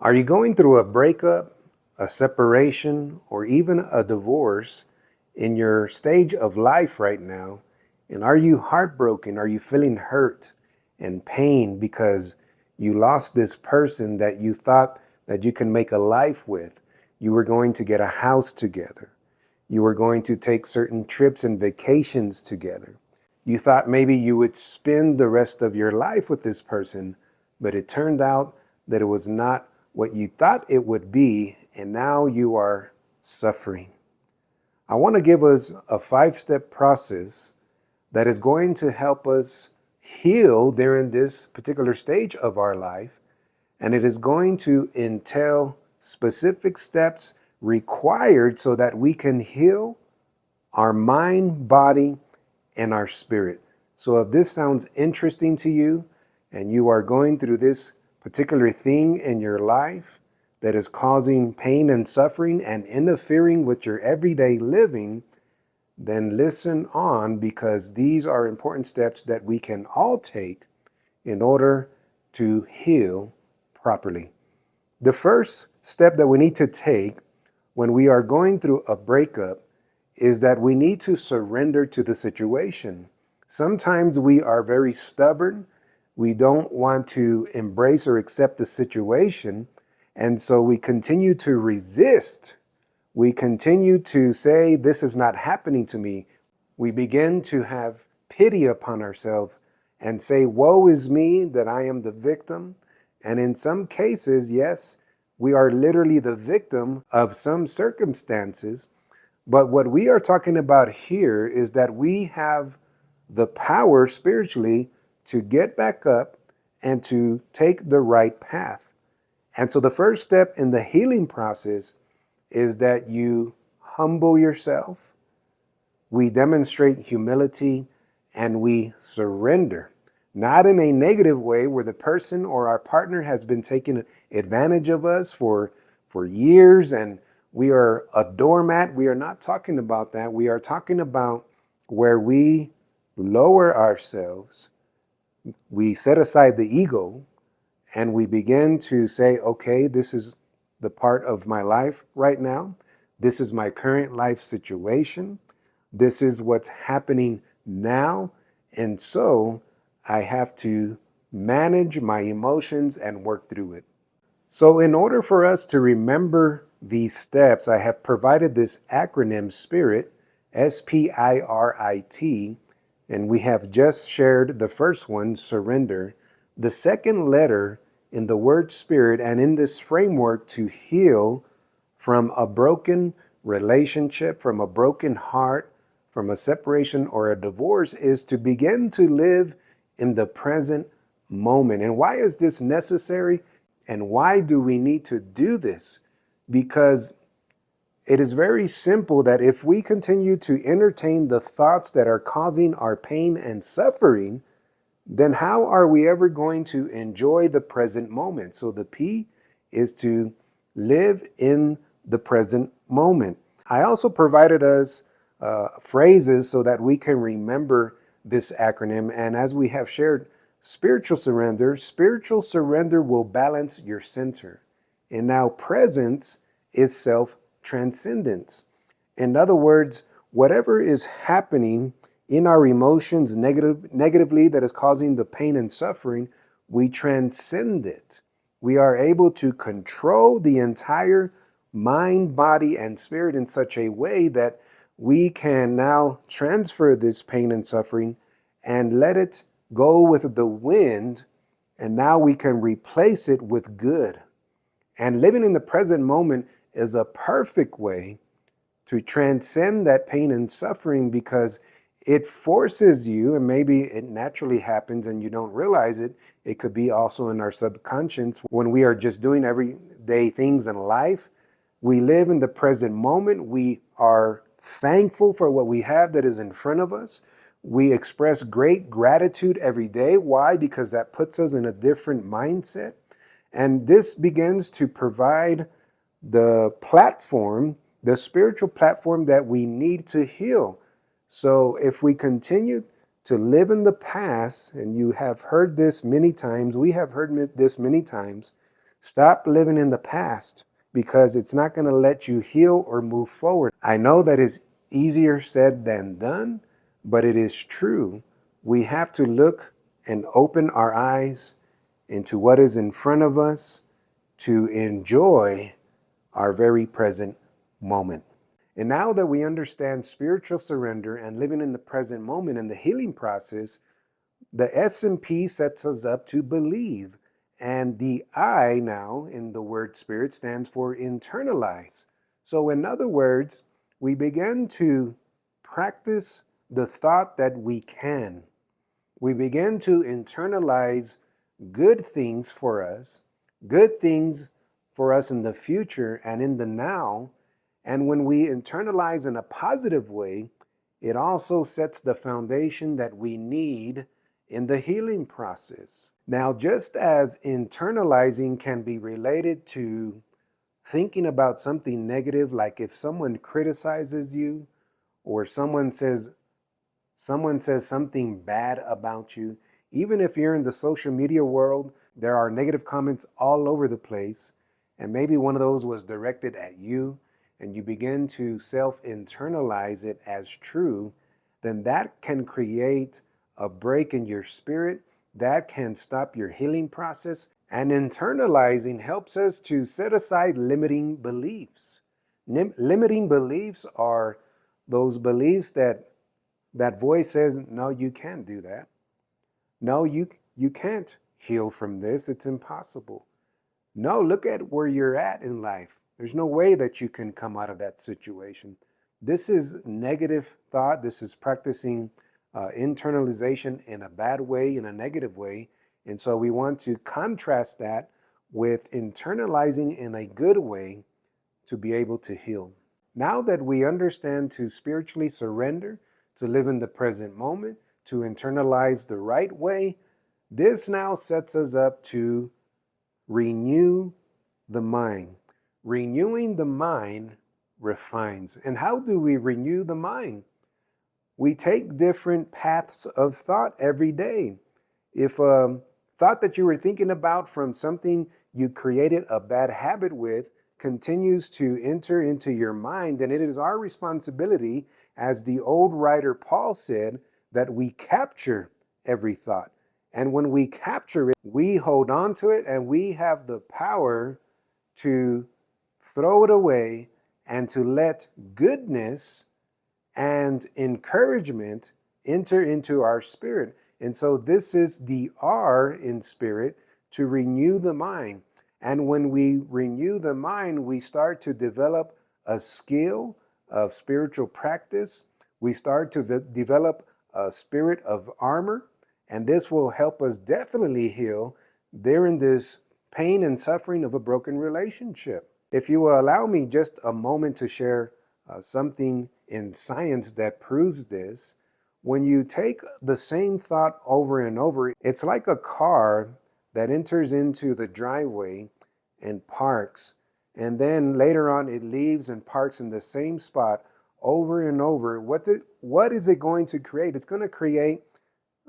Are you going through a breakup, a separation, or even a divorce in your stage of life right now? And are you heartbroken? Are you feeling hurt and pain because you lost this person that you thought that you can make a life with? You were going to get a house together. You were going to take certain trips and vacations together. You thought maybe you would spend the rest of your life with this person, but it turned out that it was not what you thought it would be, and now you are suffering. I want to give us a 5-step process that is going to help us heal during this particular stage of our life, and it is going to entail specific steps required so that we can heal our mind, body, and our spirit. So if this sounds interesting to you and you are going through this particular thing in your life that is causing pain and suffering and interfering with your everyday living, then listen on, because these are important steps that we can all take in order to heal properly. The first step that we need to take when we are going through a breakup is that we need to surrender to the situation. Sometimes we are very stubborn. We don't want to embrace or accept the situation. And so we continue to resist. We continue to say, this is not happening to me. We begin to have pity upon ourselves and say, woe is me that I am the victim. And in some cases, yes, we are literally the victim of some circumstances. But what we are talking about here is that we have the power spiritually to get back up and to take the right path. And so the first step in the healing process is that you humble yourself, we demonstrate humility, and we surrender. Not in a negative way where the person or our partner has been taking advantage of us for years and we are a doormat. We are not talking about that. We are talking about where we lower ourselves, we set aside the ego, and we begin to say, okay, this is the part of my life right now. This is my current life situation. This is what's happening now. And so I have to manage my emotions and work through it. So in order for us to remember these steps, I have provided this acronym SPIRIT, SPIRIT, and we have just shared the first one, surrender. The second letter in the word spirit and in this framework to heal from a broken relationship, from a broken heart, from a separation or a divorce is to begin to live in the present moment. And why is this necessary? And why do we need to do this? Because it is very simple that if we continue to entertain the thoughts that are causing our pain and suffering, then how are we ever going to enjoy the present moment? So the P is to live in the present moment. I also provided us phrases so that we can remember this acronym. And as we have shared, spiritual surrender will balance your center. And now presence is self-transcendence. In other words, whatever is happening in our emotions negatively that is causing the pain and suffering, we transcend it. We are able to control the entire mind, body, and spirit in such a way that we can now transfer this pain and suffering and let it go with the wind, and now we can replace it with good. And living in the present moment is a perfect way to transcend that pain and suffering, because it forces you, and maybe it naturally happens and you don't realize it. It could be also in our subconscious when we are just doing everyday things in life. We live in the present moment. We are thankful for what we have that is in front of us. We express great gratitude every day. Why? Because that puts us in a different mindset. And this begins to provide the platform, the spiritual platform that we need to heal. So if we continue to live in the past, and you have heard this many times, we have heard this many times, Stop living in the past because it's not going to let you heal or move forward. I know that is easier said than done, but it is true. We have to look and open our eyes into what is in front of us to enjoy our very present moment. And now that we understand spiritual surrender and living in the present moment and the healing process, the S&P sets us up to believe. And the I now in the word spirit stands for internalize. So in other words, we begin to practice the thought that we can. We begin to internalize good things for us, good things for us in the future and in the now. And when we internalize in a positive way, it also sets the foundation that we need in the healing process. Now, just as internalizing can be related to thinking about something negative, like if someone criticizes you or someone says something bad about you, even if you're in the social media world, there are negative comments all over the place, and maybe one of those was directed at you, and you begin to self-internalize it as true, then that can create a break in your spirit. That can stop your healing process. And internalizing helps us to set aside limiting beliefs. Limiting beliefs are those beliefs that voice says, no, you can't do that. No, you can't heal from this. It's impossible. No, look at where you're at in life. There's no way that you can come out of that situation. This is negative thought. This is practicing internalization in a bad way, in a negative way. And so we want to contrast that with internalizing in a good way to be able to heal. Now that we understand to spiritually surrender, to live in the present moment, to internalize the right way, this now sets us up to renew the mind. Renewing the mind refines. And how do we renew the mind? We take different paths of thought every day. If a thought that you were thinking about from something you created a bad habit with continues to enter into your mind, then it is our responsibility, as the old writer Paul said, that we capture every thought. And when we capture it, we hold on to it, and we have the power to throw it away and to let goodness and encouragement enter into our spirit. And so this is the R in spirit, to renew the mind. And when we renew the mind, we start to develop a skill of spiritual practice. We start to develop a spirit of armor, and this will help us definitely heal during this pain and suffering of a broken relationship. If you will allow me just a moment to share something in science that proves this, when you take the same thought over and over, it's like a car that enters into the driveway and parks, and then later on it leaves and parks in the same spot over and over. What is it going to create? It's going to create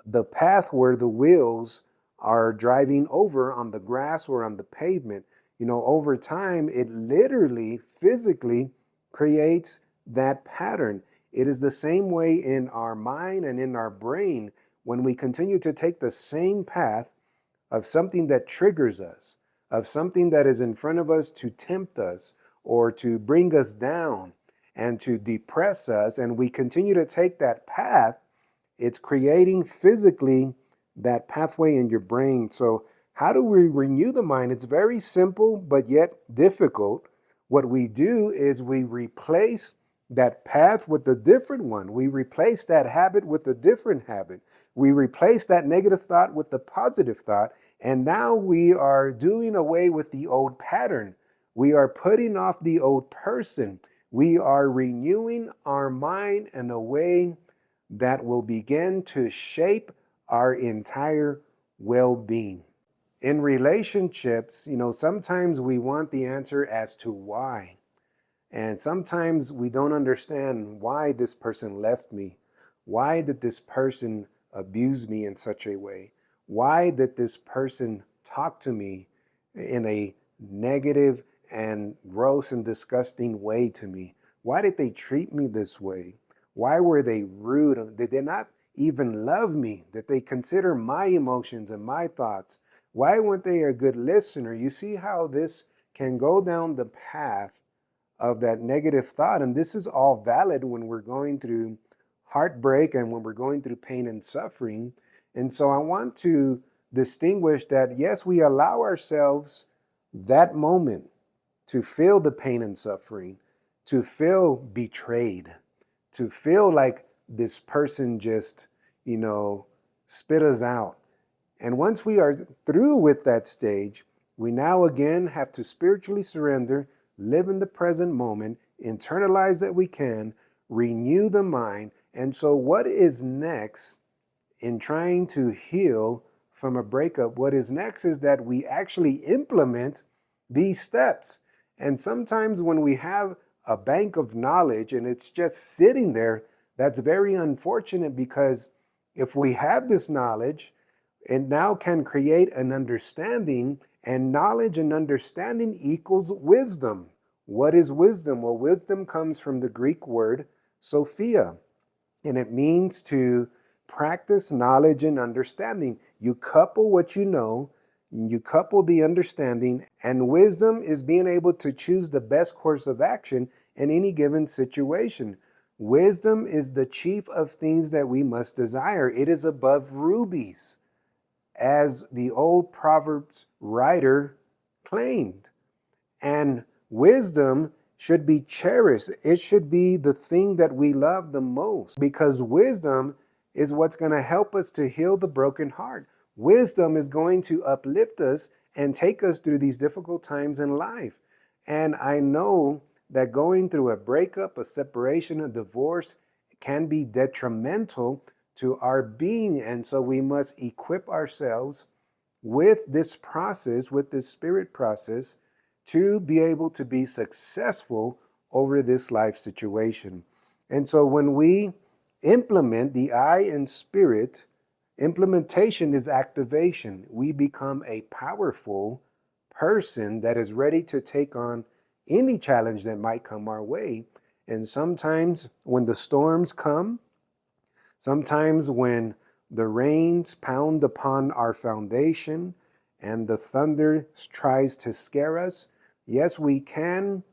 the path where the wheels are driving over on the grass or on the pavement. You know, over time, it literally, physically creates that pattern. It is the same way in our mind and in our brain. When we continue to take the same path of something that triggers us, of something that is in front of us to tempt us or to bring us down and to depress us, and we continue to take that path, it's creating physically that pathway in your brain. So how do we renew the mind? It's very simple, but yet difficult. What we do is we replace that path with a different one. We replace that habit with a different habit. We replace that negative thought with the positive thought. And now we are doing away with the old pattern. We are putting off the old person. We are renewing our mind in a way that will begin to shape our entire well-being. In relationships, sometimes we want the answer as to why. And sometimes we don't understand why this person left me. Why did this person abuse me in such a way? Why did this person talk to me in a negative and gross and disgusting way to me? Why did they treat me this way? Why were they rude? Did they not even love me? Did they consider my emotions and my thoughts? Why weren't they a good listener? You see how this can go down the path of that negative thought. And this is all valid when we're going through heartbreak and when we're going through pain and suffering. And so I want to distinguish that, yes, we allow ourselves that moment to feel the pain and suffering, to feel betrayed, to feel like this person just, spit us out. And once we are through with that stage, we now again have to spiritually surrender, live in the present moment, internalize that we can, renew the mind. And so, what is next in trying to heal from a breakup? What is next is that we actually implement these steps. And sometimes when we have a bank of knowledge and it's just sitting there, that's very unfortunate, because if we have this knowledge, it now can create an understanding, and knowledge and understanding equals wisdom. What is wisdom? Well, wisdom comes from the Greek word Sophia, and it means to practice knowledge and understanding. You couple what you know, you couple the understanding, and wisdom is being able to choose the best course of action in any given situation. Wisdom is the chief of things that we must desire. It is above rubies, as the old Proverbs writer claimed. And wisdom should be cherished. It should be the thing that we love the most, because wisdom is what's going to help us to heal the broken heart. Wisdom is going to uplift us and take us through these difficult times in life. And I know that going through a breakup, a separation, a divorce can be detrimental to our being. And so we must equip ourselves with this process, with this spirit process, to be able to be successful over this life situation. And so when we implement the I in spirit, implementation is activation. We become a powerful person that is ready to take on any challenge that might come our way. And sometimes when the storms come, sometimes when the rains pound upon our foundation and the thunder tries to scare us, yes, we can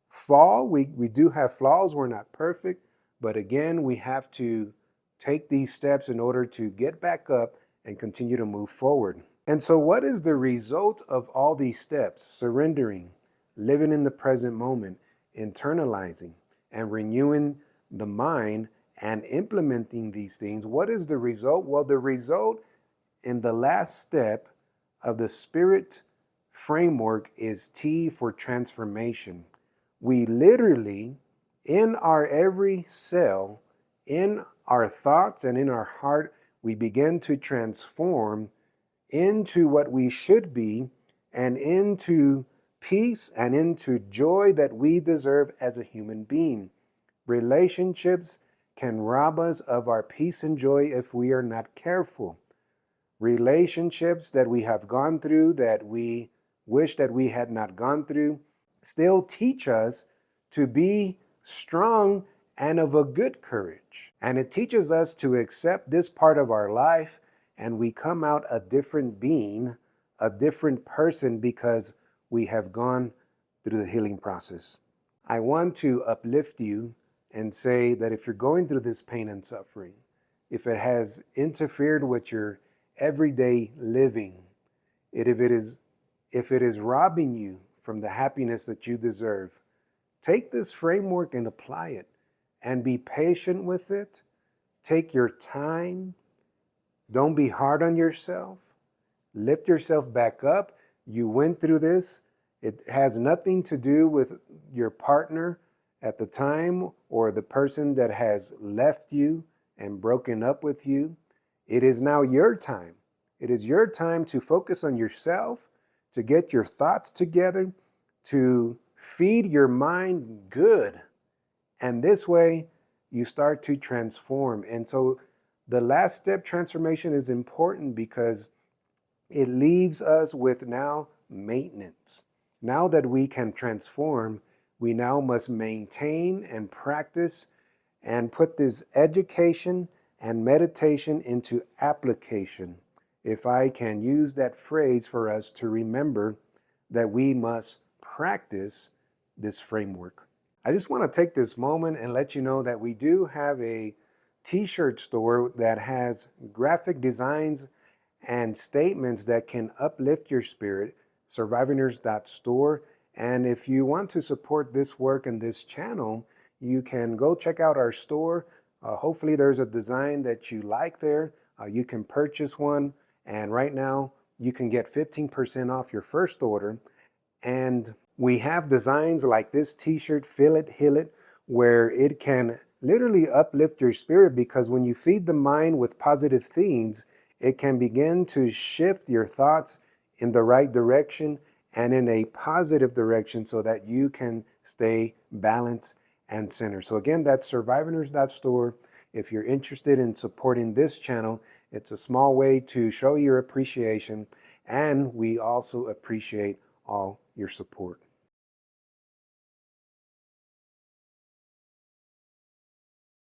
fall. We do have flaws. We're not perfect. But again, we have to take these steps in order to get back up and continue to move forward. And so what is the result of all these steps? Surrendering, living in the present moment, internalizing, and renewing the mind and implementing these things. What is the result? Well, the result in the last step of the spirit framework is T for transformation. We literally, in our every cell, in our thoughts and in our heart, we begin to transform into what we should be, and into peace and into joy that we deserve as a human being. Relationships can rob us of our peace and joy if we are not careful. Relationships that we have gone through, that we wish that we had not gone through, still teach us to be strong and of a good courage. And it teaches us to accept this part of our life, and we come out a different being, a different person, because we have gone through the healing process. I want to uplift you and say that if you're going through this pain and suffering, if it has interfered with your everyday living, if it is robbing you from the happiness that you deserve, take this framework and apply it, and be patient with it. Take your time. Don't be hard on yourself. Lift yourself back up. You went through this. It has nothing to do with your partner at the time or the person that has left you and broken up with you. It is now your time. It is your time to focus on yourself, to get your thoughts together, to feed your mind good. And this way, you start to transform. And so the last step, transformation, is important because it leaves us with now maintenance. Now that we can transform, we now must maintain and practice and put this education and meditation into application. If I can use that phrase for us to remember that we must practice this framework. I just want to take this moment and let you know that we do have a t-shirt store that has graphic designs and statements that can uplift your spirit, survivingers.store. And if you want to support this work and this channel, you can go check out our store. Hopefully there's a design that you like there. You can purchase one. And right now you can get 15% off your first order. And we have designs like this t-shirt, Feel It, Heal It, where it can literally uplift your spirit, because when you feed the mind with positive things, it can begin to shift your thoughts in the right direction and in a positive direction so that you can stay balanced and centered. So again, that's survivingers.store. If you're interested in supporting this channel, it's a small way to show your appreciation, and we also appreciate all your support.